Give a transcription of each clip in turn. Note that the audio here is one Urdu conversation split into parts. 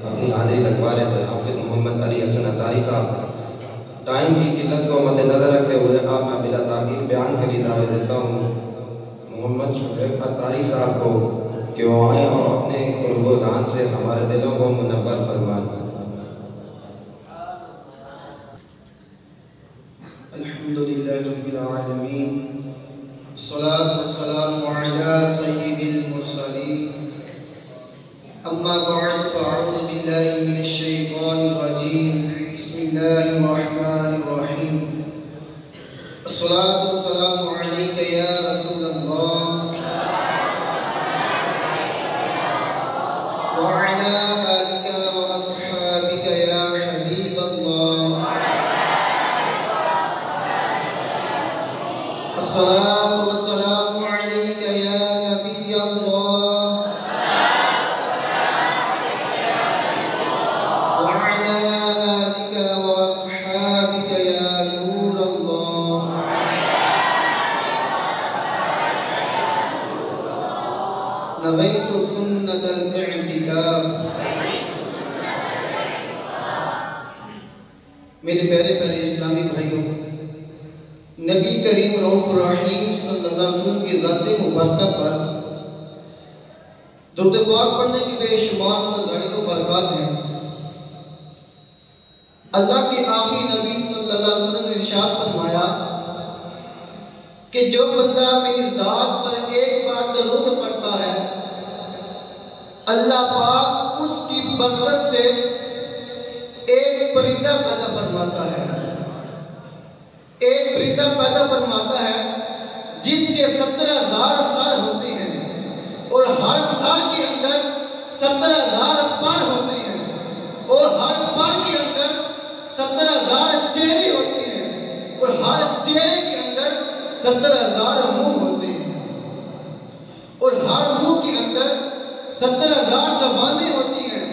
اپنی حاضری لگوا رہے تھے حافظ محمد علی حسن اطاری صاحب۔ ٹائم کی قلت کو مد نظر رکھتے ہوئے اب میں بلا تاخیر بیان کے لیے دعوت دیتا ہوں محمد شعیب اطاری صاحب کو کہ وہ آئیں اور اپنے قرب و دان سے ہمارے دلوں کو منور فرمائیں۔ الحمدللہ رب العالمین، الصلاة والسلام علی سید المرسلین، اما بعد فاعوذ باللہ من الشیطان الرجیم، بسم اللہ الرحمن الرحیم، الصلاة والسلام علیک یا رسول اللہ وعلی آلک واصحابک یا حبیب اللہ، الصلاة والسلام علیک یا نبی اللہ وعلی آلک واصحابک یا نور اللہ۔ نویت سنت الاعتکاف۔ میرے پیارے پیارے اسلامی بھائیوں، نبی کریم رؤوف الرحیم صلی اللہ علیہ وسلم کی ذات مبارکہ پر درود پاک پڑھنے کی بے شمار فضائل و برکات ہیں۔ اللہ کے آخری نبی صلی اللہ علیہ وسلم نے ارشاد فرمایا کہ جو بندہ میری ذات پر ایک بار درود پڑھتا ہے، اللہ پاک اس کی برکت سے ایک پرندہ پیدا فرماتا ہے، ایک پرندہ پیدا فرماتا ہے جس کے 70,000 سال ہوتے ہیں اور ہر سال کے اندر 70,000 پر ہوتے ہیں اور ہر پر کے اندر 70,000 چہرے ہوتے ہیں اور ہر چہرے کے اندر 70,000 منہ ہوتے ہیں اور ہر منہ کے اندر 70,000 زبانیں ہوتی ہیں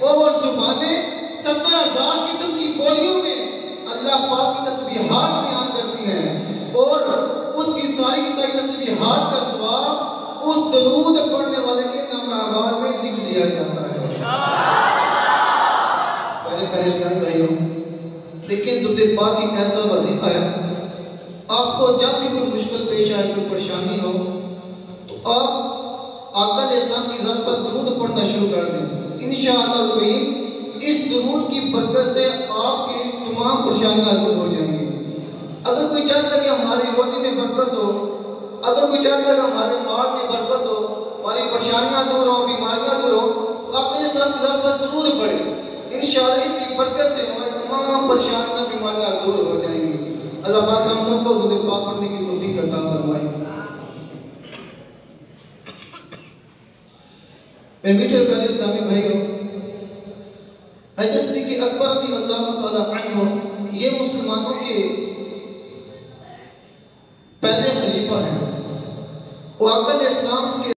اور وہ زبانیں 70,000 قسم کی بولیوں میں اللہ پاک کی تسبیحات بیان کرتی ہیں اور اس کی ساری تسبیحات کا ثواب اس درود پڑھنے والے کے نام اعمال میں لکھ دیا جاتا ہے۔ پیارے پیارے اسلامی بھائیوں، لیکن درود پاک ایک ایسا وظیفہ ہے، آپ کو جب بھی کوئی مشکل پیش آئے، کوئی پریشانی ہو تو آپ آقا علیہ السلام کی ذات پر درود پڑھنا شروع کر دیں۔ انشاءاللہ الکریم اس درود کی برکت سے آپ کی تمام پریشانیاں دور ہو جائیں گی۔ اگر کوئی چاہتا ہے کہ ہماری روزی میں برکت ہو، اگر کوئی چاہتا ہے کہ ہمارے مال میں برکت ہو، ہماری پریشانیاں دور ہوں، بیماریاں دور ہوں، تو آقا علیہ السلام کی ذات پر درود پڑھیں۔ انشاءاللہ اس کی برکت سے ہماری تمام پریشانیاں بیماریاں دور ہو جائیں گی۔ اللہ پاک ہم سب کو درود پاک پڑھنے کی توفیق عطا فرمائے۔ میرے میٹھے پیارے اسلامی بھائیوں، حضرت صدیق اکبر رضی اللہ تعالیٰ عنہ یہ مسلمانوں کے پہلے خلیفہ ہیں۔ وہ آقا علیہ السلام کے